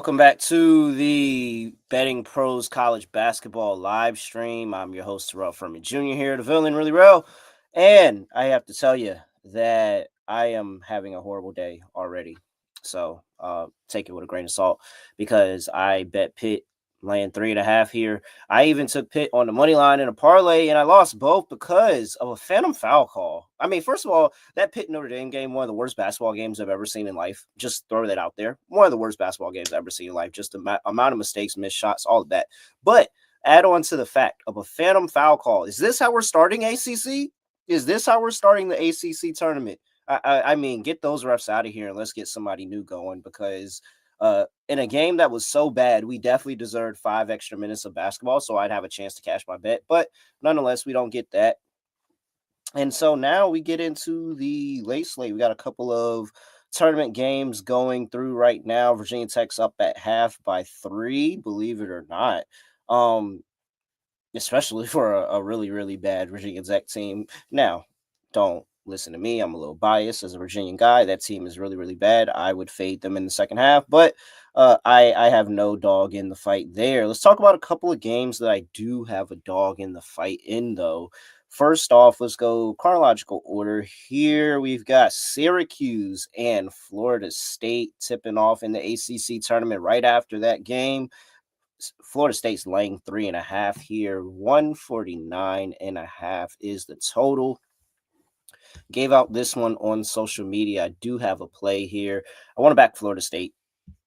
Welcome back to the Betting Pros College Basketball live stream. I'm your host, Terrell Furman Jr. here, the villain really real. And I have to tell you that I am having a horrible day already. So take it with a grain of salt because I bet Pitt laying 3.5 here. I even took Pitt on the money line in a parlay, and I lost both because of a phantom foul call. I mean, first of all, that Pitt Notre Dame game, one of the worst basketball games I've ever seen in life. Just throw that out there. One of the worst basketball games I've ever seen in life. Just the amount of mistakes, missed shots, all of that. But add on to the fact of a phantom foul call. Is this how we're starting ACC? Is this how we're starting the ACC tournament? I mean, get those refs out of here and let's get somebody new going because in a game that was so bad, we definitely deserved 5 extra minutes of basketball, so I'd have a chance to cash my bet. But nonetheless, we don't get that. And so now we get into the late slate. We got a couple of tournament games going through right now. Virginia Tech's up at half by 3, believe it or not. Especially for a really, really bad Virginia Tech team. Now, don't listen to me. I'm a little biased as a Virginian guy. That team is really, really bad. I would fade them in the second half, but I have no dog in the fight there. Let's talk about a couple of games that I do have a dog in the fight in, though. First off, let's go chronological order here. We've got Syracuse and Florida State tipping off in the ACC tournament right after that game. Florida State's laying 3.5 here. 149.5 is the total. Gave out this one on social media. I do have a play here. I want to back Florida State.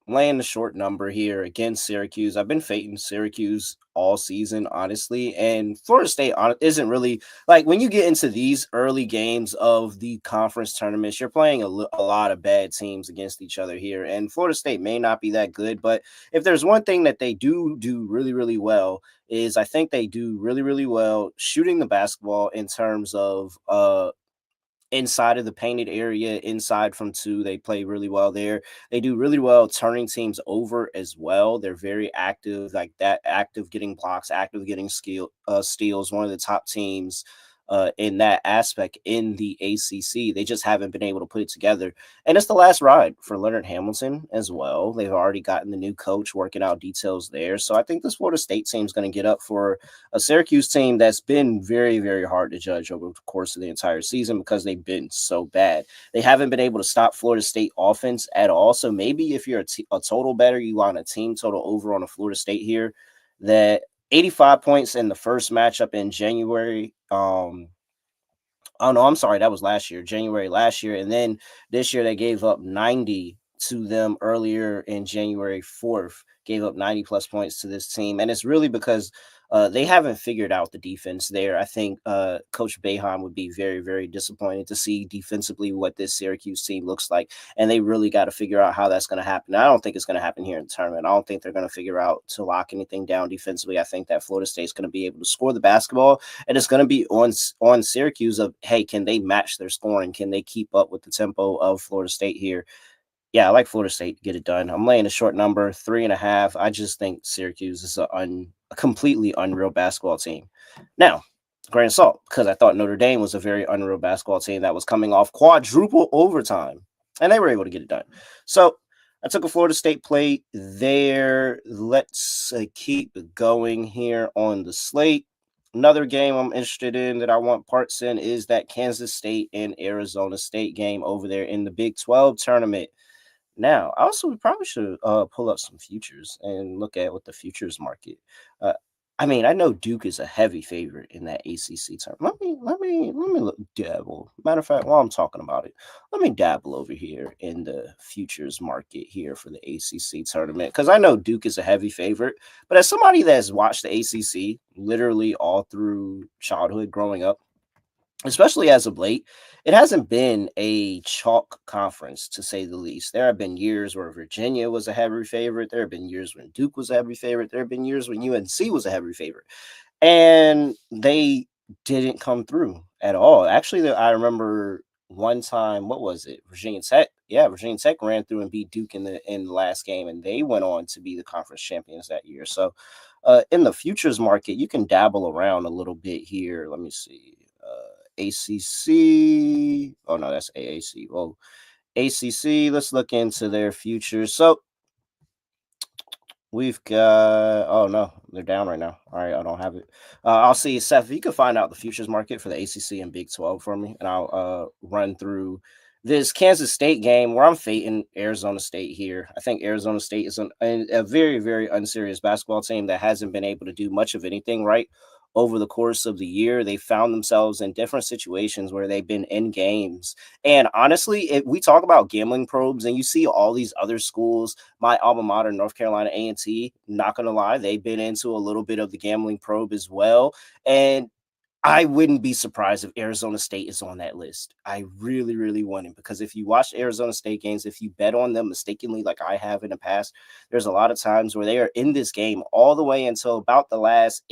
Laying the short number here against Syracuse. I've been fading Syracuse all season, honestly. And Florida State isn't really like when you get into these early games of the conference tournaments, you're playing a lot of bad teams against each other here. And Florida State may not be that good, but if there's one thing that they do really, really well, is I think they do really, really well shooting the basketball in terms of inside of the painted area, inside from 2. They play really well there. They do really well turning teams over as well. They're very active, like that, active getting blocks, active getting steals. One of the top teams in that aspect in the ACC. They just haven't been able to put it together. And it's the last ride for Leonard Hamilton as well. They've already gotten the new coach working out details there. So I think this Florida State team is going to get up for a Syracuse team that's been very, very hard to judge over the course of the entire season because they've been so bad. They haven't been able to stop Florida State offense at all. So maybe if you're a total better, you want a team total over on a Florida State here, that 85 points in the first matchup in January. Oh no, I'm sorry, that was last year, January last year. And then this year they gave up 90 to them earlier in January 4th, gave up 90 plus points to this team. And it's really because they haven't figured out the defense there. I think Coach Boeheim would be very, very disappointed to see defensively what this Syracuse team looks like. And they really got to figure out how that's going to happen. I don't think it's going to happen here in the tournament. I don't think they're going to figure out to lock anything down defensively. I think that Florida State's going to be able to score the basketball, and it's going to be on Syracuse of, hey, can they match their scoring? Can they keep up with the tempo of Florida State here? Yeah, I like Florida State to get it done. I'm laying a short number, 3.5. I just think Syracuse is a completely unreal basketball team. Now, grain of salt, because I thought Notre Dame was a very unreal basketball team that was coming off quadruple overtime, and they were able to get it done. So I took a Florida State play there. Let's keep going here on the slate. Another game I'm interested in that I want parts in is that Kansas State and Arizona State game over there in the Big 12 tournament. Now, also, we probably should pull up some futures and look at what the futures market. Uh, I mean, I know Duke is a heavy favorite in that ACC tournament. Let me look, dabble. Matter of fact, while I'm talking about it, let me dabble over here in the futures market here for the ACC tournament because I know Duke is a heavy favorite. But as somebody that's watched the ACC literally all through childhood, growing up, especially as of late, it hasn't been a chalk conference, to say the least. There have been years where Virginia was a heavy favorite. There have been years when Duke was a heavy favorite. There have been years when UNC was a heavy favorite. And they didn't come through at all. Actually, I remember one time, what was it? Virginia Tech. Yeah, Virginia Tech ran through and beat Duke in the last game, and they went on to be the conference champions that year. So in the futures market, you can dabble around a little bit here. Let me see. ACC. Oh no, that's AAC. Well, ACC. Let's look into their futures. So We've got oh no, they're down right now. All right, I don't have it. I'll see Seth. If you can find out the futures market for the ACC and Big 12 for me, and I'll run through this Kansas State game where I'm fading Arizona State here. I think Arizona State is a very very unserious basketball team that hasn't been able to do much of anything right over the course of the year. They found themselves in different situations where they've been in games. And honestly, if we talk about gambling probes and you see all these other schools, my alma mater, North Carolina A&T, not going to lie, they've been into a little bit of the gambling probe as well. And I wouldn't be surprised if Arizona State is on that list. I really, really wouldn't, because if you watch Arizona State games, if you bet on them mistakenly, like I have in the past, there's a lot of times where they are in this game all the way until about the last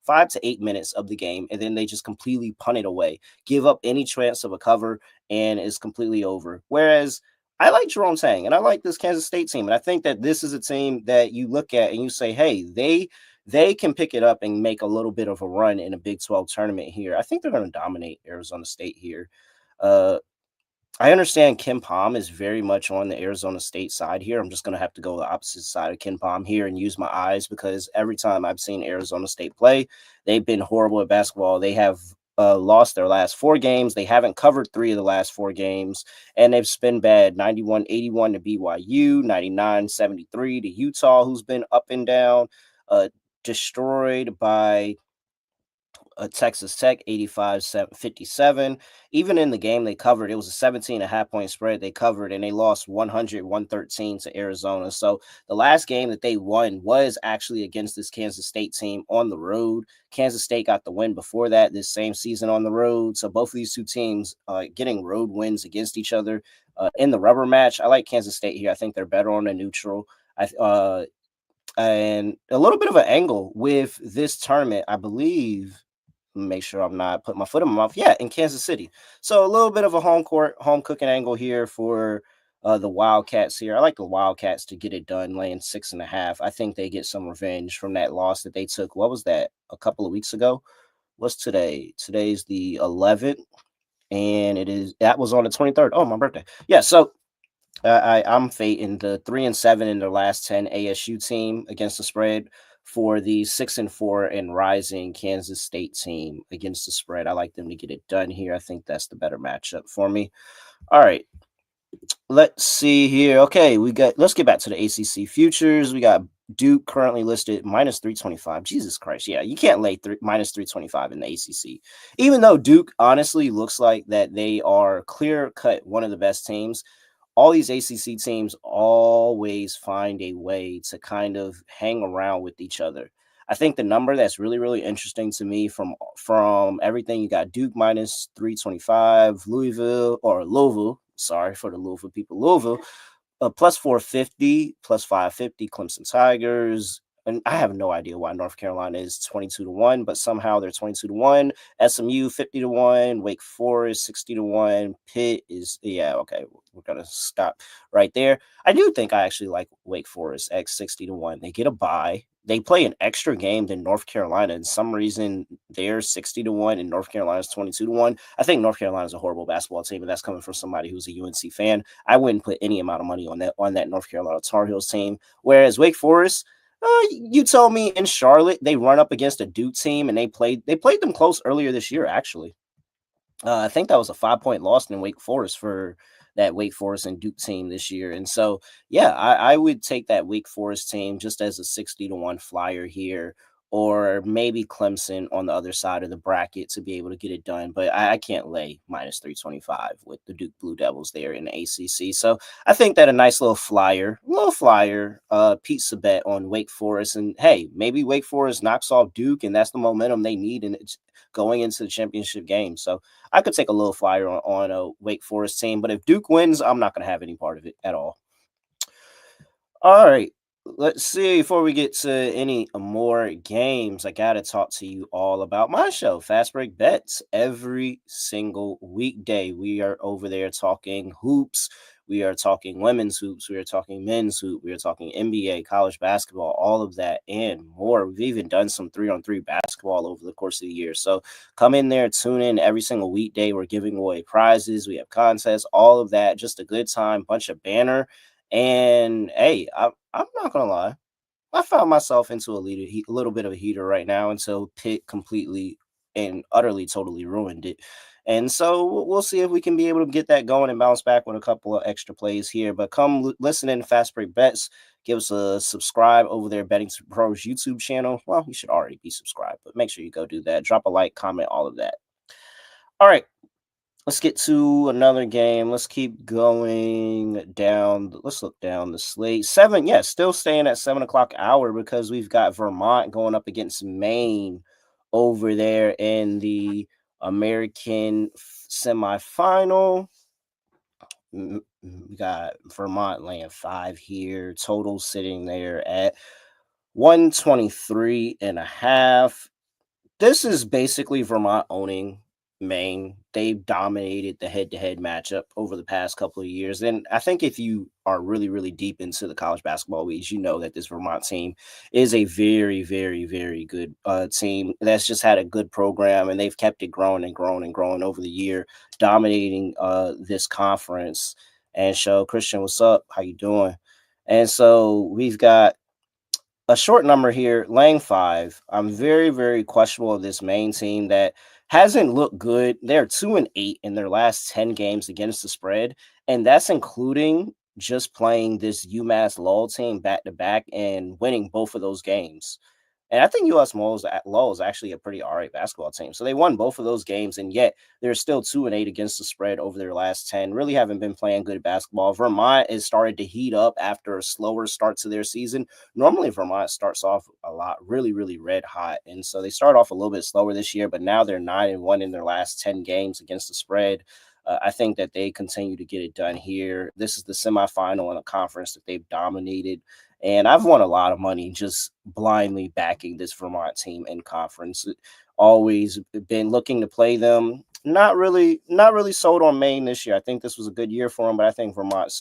5 to 8 minutes of the game, and then they just completely punt it away, give up any chance of a cover, and it's completely over. Whereas I like Jerome Tang, and I like this Kansas State team, and I think that this is a team that you look at and you say, hey, they can pick it up and make a little bit of a run in a Big 12 tournament here. I think they're going to dominate Arizona State here. Uh, I understand Ken Palm is very much on the Arizona State side here. I'm just going to have to go the opposite side of Ken Palm here and use my eyes, because every time I've seen Arizona State play, they've been horrible at basketball. They have lost their last 4 games. They haven't covered 3 of the last 4 games, and they've been bad. 91-81 to BYU, 99-73 to Utah, who's been up and down. Destroyed by Texas Tech, 85-57. Even in the game they covered, it was a 17.5 point spread they covered, and they lost 100-113 to Arizona. So the last game that they won was actually against this Kansas State team on the road. Kansas State got the win before that this same season on the road. So both of these two teams getting road wins against each other in the rubber match. I like Kansas State here. I think they're better on a neutral. And a little bit of an angle with this tournament, I believe. Make sure I'm not putting my foot in my mouth. Yeah, in Kansas City. So a little bit of a home cooking angle here for the Wildcats here. I like the Wildcats to get it done, laying 6.5. I think they get some revenge from that loss that they took. What was that? A couple of weeks ago? What's today? Today's the 11th, and that was on the 23rd. Oh, my birthday. Yeah, so I'm fading the 3-7 in their last 10 ASU team against the spread for the 6-4 and rising Kansas State team against the spread. I like them to get it done here. I think that's the better matchup for me. All right. Let's see here. Okay, let's get back to the ACC futures. We got Duke currently listed minus 325. Jesus Christ. Yeah, you can't lay minus 325 in the ACC. Even though Duke honestly looks like that they are clear cut one of the best teams, all these ACC teams always find a way to kind of hang around with each other. I think the number that's really, really interesting to me from everything, you got Duke minus 325, Louisville, sorry for the Louisville people, Louisville, plus 450, plus 550, Clemson Tigers. And I have no idea why North Carolina is 22-1, but somehow they're 22-1. SMU 50-1, Wake Forest 60-1, Pitt is, yeah, okay, we're gonna stop right there. I do think I actually like Wake Forest X 60-1. They get a bye. They play an extra game than North Carolina. And some reason they're 60-1 and North Carolina's 22-1. I think North Carolina's a horrible basketball team, and that's coming from somebody who's a UNC fan. I wouldn't put any amount of money on that North Carolina Tar Heels team. Whereas Wake Forest, you told me in Charlotte they run up against a Duke team, and they played them close earlier this year, actually. I think that was a 5-point loss in Wake Forest for that Wake Forest and Duke team this year. And so, yeah, I would take that Wake Forest team just as a 60-1 flyer here, or maybe Clemson on the other side of the bracket to be able to get it done. But I can't lay minus 325 with the Duke Blue Devils there in the ACC. So I think that a nice little flyer, pizza bet on Wake Forest. And hey, maybe Wake Forest knocks off Duke, and that's the momentum they need and it's going into the championship game. So I could take a little flyer on a Wake Forest team, but if Duke wins, I'm not going to have any part of it at all. All right. Let's see. Before we get to any more games, I got to talk to you all about my show, Fast Break Bets. Every single weekday, we are over there talking hoops. We are talking women's hoops. We are talking men's hoop. We are talking NBA, college basketball, all of that and more. We've even done some 3-on-3 basketball over the course of the year. So come in there, tune in every single weekday. We're giving away prizes. We have contests, all of that. Just a good time, bunch of banner. And hey, I'm not gonna lie. I found myself into a little bit of a heater right now until Pitt completely and utterly, totally ruined it. And so we'll see if we can be able to get that going and bounce back with a couple of extra plays here. But come listen in Fast Break Bets. Give us a subscribe over there, Betting Pros YouTube channel. Well, you should already be subscribed, but make sure you go do that. Drop a like, comment, all of that. All right, let's get to another game. Let's keep going down. Let's look down the slate. Seven, yeah, still staying at 7 o'clock hour because we've got Vermont going up against Maine over there in the American semifinal. We got Vermont laying 5 here. Total sitting there at 123.5. This is basically Vermont owning Maine. They've dominated the head-to-head matchup over the past couple of years. And I think if you are really, really deep into the college basketball leagues, you know that this Vermont team is a very, very, very good team that's just had a good program, and they've kept it growing and growing and growing over the year, dominating this conference. And so, Christian, what's up? How you doing? And so we've got a short number here, laying 5. I'm very, very questionable of this Maine team that hasn't looked good. They're 2-8 in their last 10 games against the spread, and that's including just playing this UMass Lowell team back to back and winning both of those games. And I think US Lowell is actually a pretty all right basketball team. So they won both of those games, and yet they're still 2-8 against the spread over their last 10. Really haven't been playing good basketball. Vermont is started to heat up after a slower start to their season. Normally, Vermont starts off a lot really, really red hot. And so they start off a little bit slower this year, but now they're 9-1 in their last 10 games against the spread. I think that they continue to get it done here. This is the semifinal in a conference that they've dominated. And I've won a lot of money just blindly backing this Vermont team in conference. Always been looking to play them. Not really sold on Maine this year. I think this was a good year for them, but I think Vermont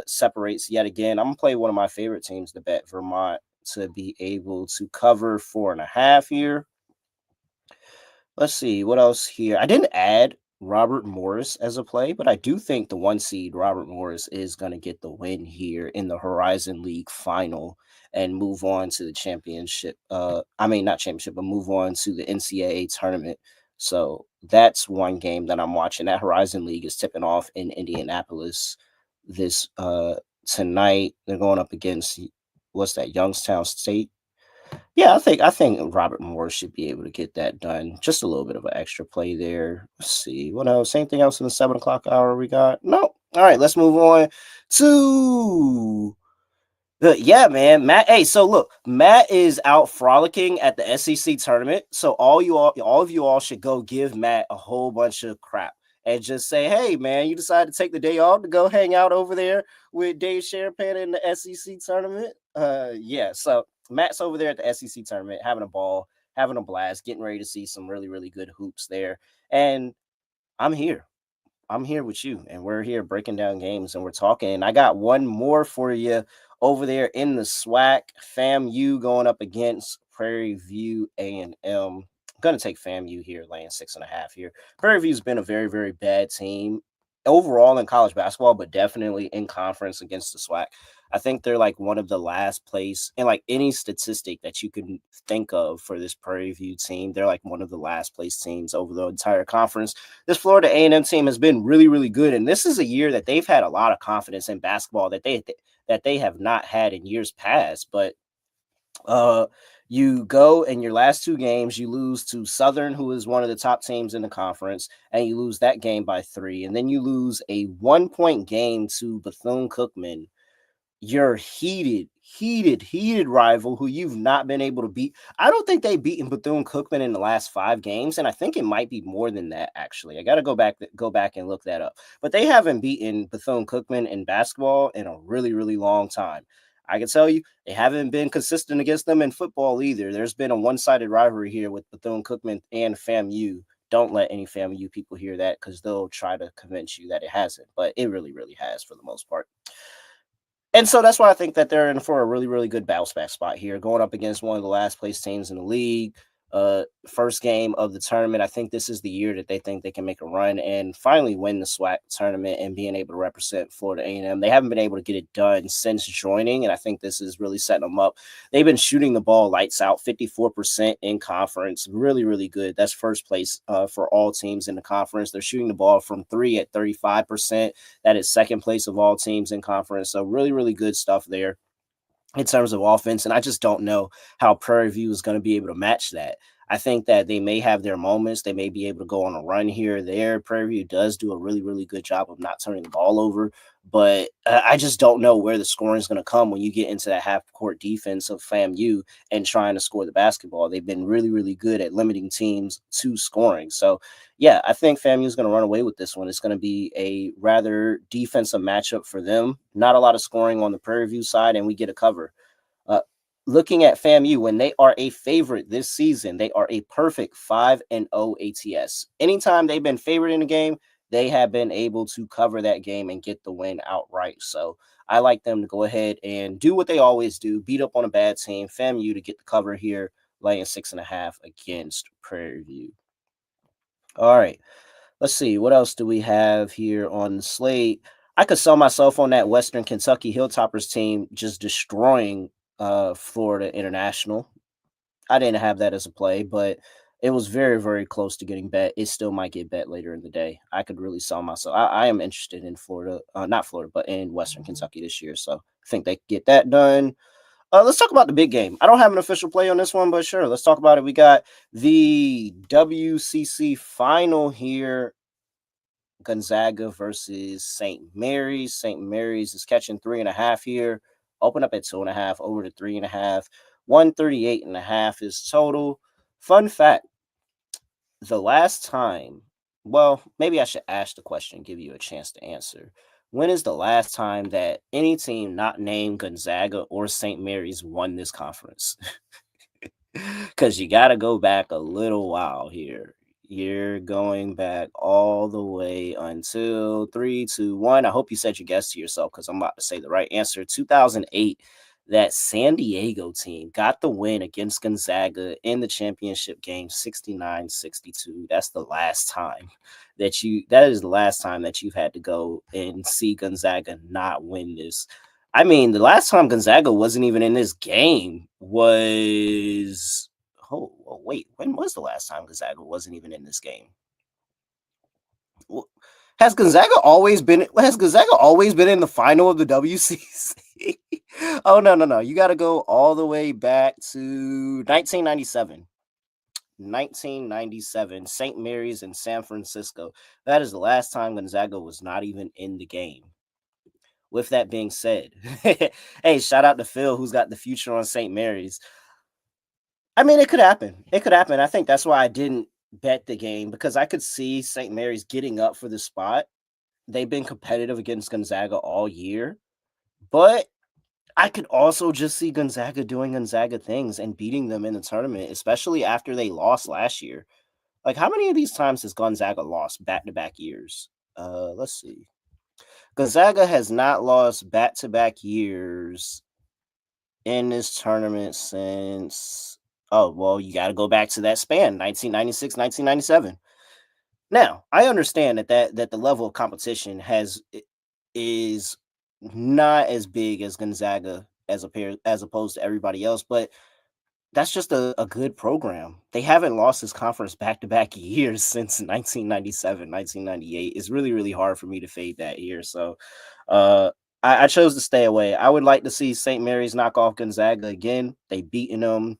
separates yet again. I'm gonna play one of my favorite teams to bet, Vermont, to be able to cover 4.5 here. Let's see what else here. I didn't add Robert Morris as a play, but I do think the 1 seed Robert Morris is going to get the win here in the Horizon League final and move on to the championship. I mean, not championship, but move on to the NCAA tournament. So that's one game that I'm watching. That Horizon League is tipping off in Indianapolis this tonight. They're going up against what's that, Youngstown State. Yeah, I think Robert Moore should be able to get that done. Just a little bit of an extra play there. Let's see what else. Anything else in the 7 o'clock hour we got? No. All right, let's move on to yeah, man. Matt. Hey, so look, Matt is out frolicking at the SEC tournament. So all of you all should go give Matt a whole bunch of crap and just say, hey, man, you decided to take the day off to go hang out over there with Dave Sharapan in the SEC tournament. Yeah. So Matt's over there at the SEC tournament, having a ball, having a blast, getting ready to see some really, really good hoops there. And I'm here. I'm here with you, and we're here breaking down games, and we're talking. And I got one more for you over there in the SWAC. FAMU going up against Prairie View A&M. I'm going to take FAMU here, laying 6.5 here. Prairie View's been a very, very bad team overall in college basketball, but definitely in conference against the SWAC. I think they're like one of the last place in like any statistic that you can think of for this Prairie View team. They're like one of the last place teams over the entire conference. This Florida A&M team has been really, really good, and this is a year that they've had a lot of confidence in basketball that they have not had in years past. But you go in your last 2 games, you lose to Southern, who is one of the top teams in the conference, and you lose that game by 3, and then you lose a 1-point game to Bethune-Cookman, your heated rival who you've not been able to beat. I don't think they've beaten Bethune-Cookman in the last 5 games, and I think it might be more than that, actually. I got to go back and look that up. But they haven't beaten Bethune-Cookman in basketball in a really, really long time. I can tell you they haven't been consistent against them in football either. There's been a one-sided rivalry here with Bethune-Cookman and FAMU. Don't let any FAMU people hear that because they'll try to convince you that it hasn't, but it really, really has for the most part. And so that's why I think that they're in for a really, really good bounce back spot here, going up against one of the last place teams in the league. First game of the tournament. I think this is the year that they think they can make a run and finally win the SWAC tournament and being able to represent Florida A&M. They haven't been able to get it done since joining, and I think this is really setting them up. They've been shooting the ball lights out, 54% in conference. Really, really good. That's first place for all teams in the conference. They're shooting the ball from three at 35%. That is second place of all teams in conference. So really, really good stuff there in terms of offense. And I just don't know how Prairie View is going to be able to match that. I think that they may have their moments. They may be able to go on a run here or there. Prairie View does do a really, really good job of not turning the ball over. But I just don't know where the scoring is going to come when you get into that half-court defense of FAMU and trying to score the basketball. They've been really, really good at limiting teams to scoring. So, yeah, I think FAMU is going to run away with this one. It's going to be a rather defensive matchup for them. Not a lot of scoring on the Prairie View side, and we get a cover. Uh, Looking at FAMU, when they are a favorite this season, they are a perfect 5-0 ATS. Anytime they've been favored in a game, they have been able to cover that game and get the win outright. So I like them to go ahead and do what they always do, beat up on a bad team. FAMU to get the cover here, laying 6.5 against Prairie View. All right. Let's see. What else do we have here on the slate? I could sell myself on that Western Kentucky Hilltoppers team just destroying Florida International. I didn't have that as a play, but it was very, very close to getting bet. It still might get bet later in the day. I could really sell myself. I am interested in Florida, not Florida, but in Western Kentucky this year. So I think they get that done. Let's talk about the big game. I don't have an official play on this one, but sure, let's talk about it. We got the WCC final here. Gonzaga versus St. Mary's. St. Mary's is catching 3.5 here. Open up at 2.5, over to 3.5. 138.5 is total. Fun fact, the last time, well, maybe I should ask the question, give you a chance to answer. When is the last time that any team not named Gonzaga or St. Mary's won this conference? Because you got to go back a little while here. You're going back all the way until 3, 2, 1. I hope you said your guess to yourself because I'm about to say the right answer. 2008, that San Diego team got the win against Gonzaga in the championship game, 69-62. That is the last time that you've had to go and see Gonzaga not win this. I mean, the last time Gonzaga wasn't even in this game was wait, when was the last time Gonzaga wasn't even in this game? Has Gonzaga always been in the final of the WCC? Oh, no. You got to go all the way back to 1997. 1997, St. Mary's in San Francisco. That is the last time Gonzaga was not even in the game. With that being said, hey, shout out to Phil, who's got the future on St. Mary's. I mean, it could happen. I think that's why I didn't bet the game, because I could see St. Mary's getting up for the spot. They've been competitive against Gonzaga all year, but I could also just see Gonzaga doing Gonzaga things and beating them in the tournament, especially after they lost last year. Like, how many of these times has Gonzaga lost back-to-back years? Let's see. Gonzaga has not lost back-to-back years in this tournament since, you got to go back to that span, 1996, 1997. Now, I understand that the level of competition is not as big as Gonzaga as opposed to everybody else, but that's just a good program. They haven't lost this conference back-to-back years since 1997, 1998. It's really, really hard for me to fade that year. So I chose to stay away. I would like to see St. Mary's knock off Gonzaga again. They've beaten them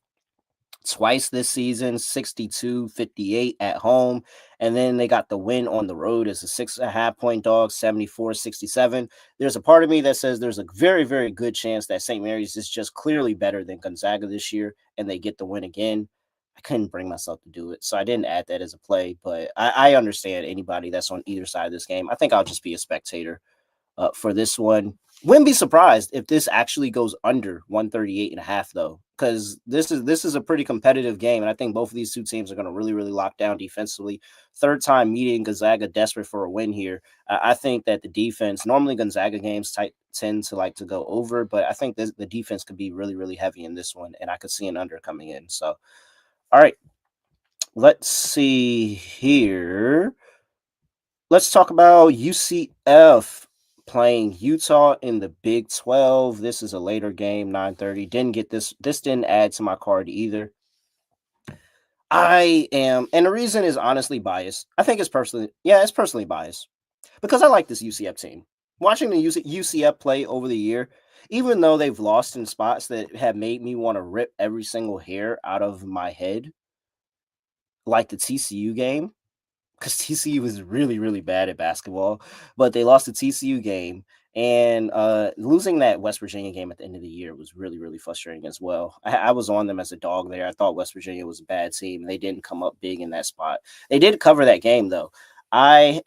twice this season, 62-58 at home. And then they got the win on the road as a 6.5-point dog, 74-67. There's a part of me that says there's a very, very good chance that St. Mary's is just clearly better than Gonzaga this year, and they get the win again. I couldn't bring myself to do it, so I didn't add that as a play. But I understand anybody that's on either side of this game. I think I'll just be a spectator for this one. Wouldn't be surprised if this actually goes under 138.5, though, because this is a pretty competitive game, and I think both of these two teams are going to really, really lock down defensively. Third time meeting Gonzaga, desperate for a win here. I think that the defense, normally Gonzaga games tend to like to go over, but I think the defense could be really, really heavy in this one, and I could see an under coming in. So, all right. Let's see here. Let's talk about UCF playing Utah in the Big 12. This is a later game, 9:30. Didn't get this. This didn't add to my card either. I am, and the reason is honestly biased. I think it's personally biased because I like this UCF team. Watching the UCF play over the year, even though they've lost in spots that have made me want to rip every single hair out of my head, like the TCU game, because TCU was really, really bad at basketball, but they lost the TCU game. And losing that West Virginia game at the end of the year was really, really frustrating as well. I was on them as a dog there. I thought West Virginia was a bad team. They didn't come up big in that spot. They did cover that game though. I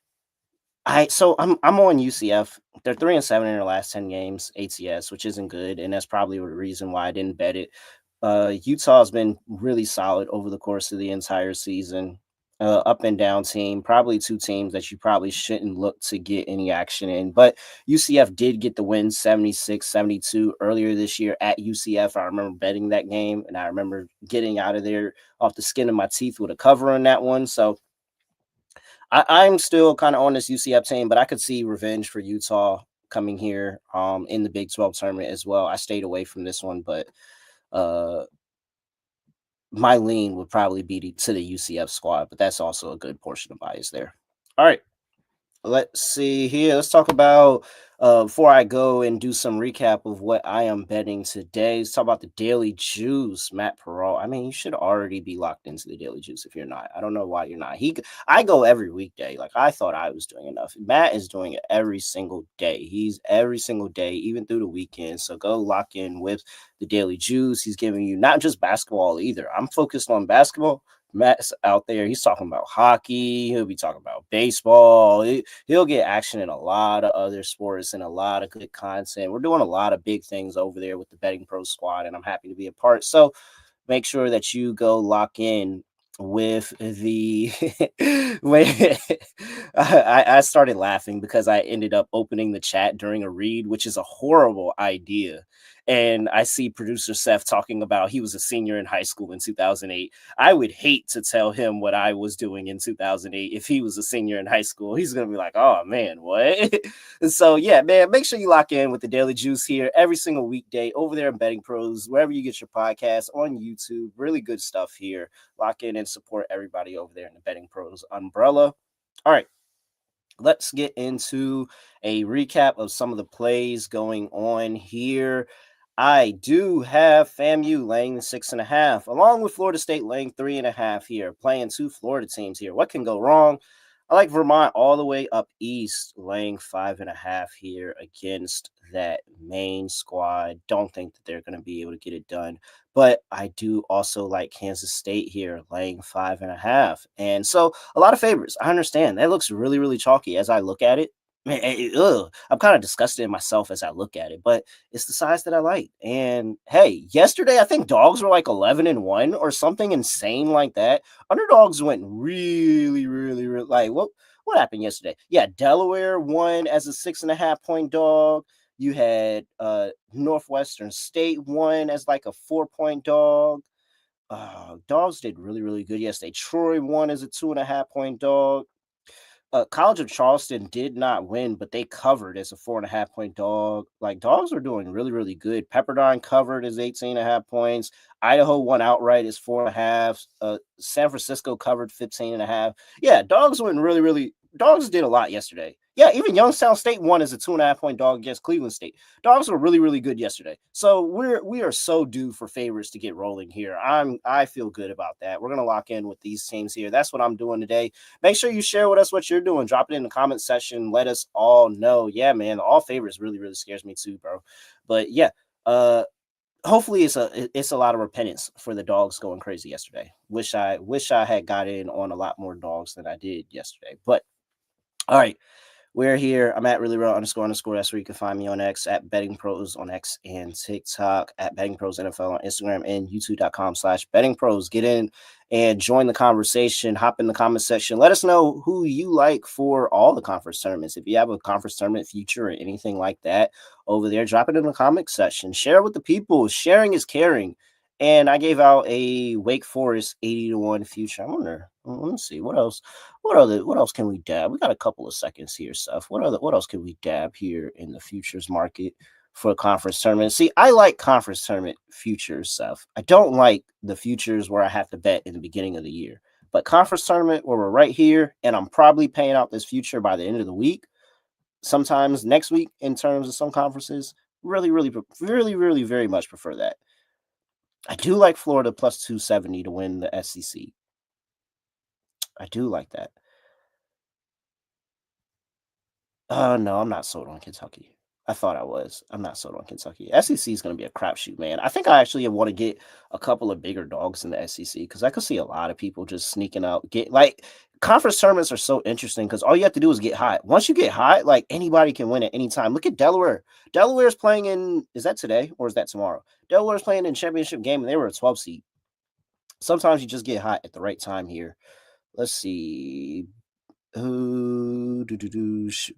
I'm on UCF. They're 3-7 in their last 10 games, ATS, which isn't good, and that's probably the reason why I didn't bet it. Utah's been really solid over the course of the entire season. Up and down team, probably two teams that you probably shouldn't look to get any action in. But UCF did get the win 76-72 earlier this year at UCF. I remember betting that game, and I remember getting out of there off the skin of my teeth with a cover on that one. So I'm still kind of on this UCF team, but I could see revenge for Utah coming here in the Big 12 tournament as well. I stayed away from this one, but uh my lean would probably be to the UCF squad, but that's also a good portion of bias there. All right. Let's see here. Let's talk about before I go and do some recap of what I am betting today. Let's talk about the Daily Juice, Matt Perrault. I mean, you should already be locked into the Daily Juice if you're not. I don't know why you're not. I go every weekday. Like I thought I was doing enough. Matt is doing it every single day. He's every single day, even through the weekend. So go lock in with the Daily Juice. He's giving you not just basketball either. I'm focused on basketball. Matt's out there. He's talking about hockey. He'll be talking about baseball. He'll get action in a lot of other sports and a lot of good content. We're doing a lot of big things over there with the Betting Pro squad, and I'm happy to be a part. So make sure that you go lock in with the when I started laughing because I ended up opening the chat during a read, which is a horrible idea. And I see producer Seth talking about he was a senior in high school in 2008. I would hate to tell him what I was doing in 2008 if he was a senior in high school. He's going to be like, oh man, what? So yeah, man, make sure you lock in with the Daily Juice here every single weekday over there in Betting Pros, wherever you get your podcast on YouTube. Really good stuff here. Lock in and support everybody over there in the Betting Pros umbrella. All right. Let's get into a recap of some of the plays going on here. I do have FAMU laying 6.5, along with Florida State laying 3.5 here, playing two Florida teams here. What can go wrong? I like Vermont all the way up east, laying 5.5 here against that Maine squad. Don't think that they're going to be able to get it done. But I do also like Kansas State here, laying 5.5. And so a lot of favorites. I understand. That looks really, really chalky as I look at it. Man, I'm kind of disgusted in myself as I look at it, but it's the size that I like. And hey, yesterday I think dogs were like 11-1 or something insane like that. Underdogs went really, really, really like what happened yesterday? Yeah, Delaware won as a 6.5 point dog. You had Northwestern State won as like a 4 point dog. Dogs did really, really good yesterday. Troy won as a 2.5 point dog. College of Charleston did not win, but they covered as a 4.5 point dog. Like dogs are doing really, really good. Pepperdine covered as 18.5 points. Idaho won outright as 4.5. San Francisco covered 15.5. Yeah, dogs went really, really. Dogs did a lot yesterday. Yeah, even Youngstown State won as a 2.5 point dog against Cleveland State. Dogs were really, really good yesterday. So we are so due for favorites to get rolling here. I feel good about that. We're gonna lock in with these teams here. That's what I'm doing today. Make sure you share with us what you're doing. Drop it in the comment section. Let us all know. Yeah, man, all favorites really, really scares me too, bro. But yeah, hopefully it's a lot of repentance for the dogs going crazy yesterday. Wish I had got in on a lot more dogs than I did yesterday. But all right. We're here. I'm at really real __. That's where you can find me on X at Betting Pros on X and TikTok, at Betting Pros NFL on Instagram, and youtube.com/Betting Pros. Get in and join the conversation. Hop in the comment section. Let us know who you like for all the conference tournaments. If you have a conference tournament future or anything like that over there, drop it in the comment section. Share it with the people. Sharing is caring. And I gave out a Wake Forest 80-1 future. I wonder, let me see, what else? What else can we dab? We got a couple of seconds here, stuff. What else can we dab here in the futures market for a conference tournament? See, I like conference tournament futures stuff. I don't like the futures where I have to bet in the beginning of the year. But conference tournament where we're right here, and I'm probably paying out this future by the end of the week, sometimes next week in terms of some conferences, really, very much prefer that. I do like Florida plus 270 to win the SEC. I do like that. No, I'm not sold on Kentucky. I thought I was. I'm not sold on Kentucky. SEC is going to be a crapshoot, man. I think I actually want to get a couple of bigger dogs in the SEC because I could see a lot of people just sneaking out. Get like conference tournaments are so interesting because all you have to do is get hot. Once you get hot, like anybody can win at any time. Look at Delaware. Delaware's playing in. Is that today or is that tomorrow? Delaware's playing in championship game and they were a 12 seed. Sometimes you just get hot at the right time here. Let's see.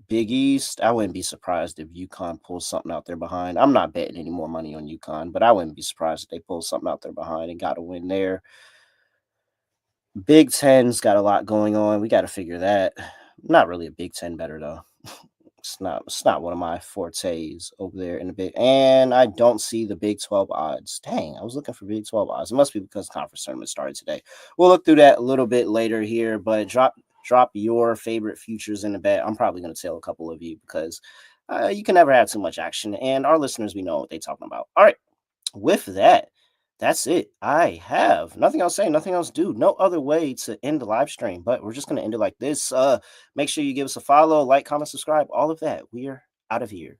Big East. I wouldn't be surprised if UConn pulls something out there behind. I'm not betting any more money on UConn, but I wouldn't be surprised if they pull something out there behind and got a win there. Big Ten's got a lot going on. We got to figure that. Not really a Big Ten better though. It's not one of my fortes over there in the big. And I don't see the Big 12 odds. Dang, I was looking for Big 12 odds. It must be because conference tournament started today. We'll look through that a little bit later here, but drop your favorite futures in the bet. I'm probably going to tell a couple of you because you can never have too much action. And our listeners, we know what they're talking about. All right, with that, that's it. I have nothing else to say, nothing else to do. No other way to end the live stream, but we're just going to end it like this. Make sure you give us a follow, like, comment, subscribe, all of that. We're out of here.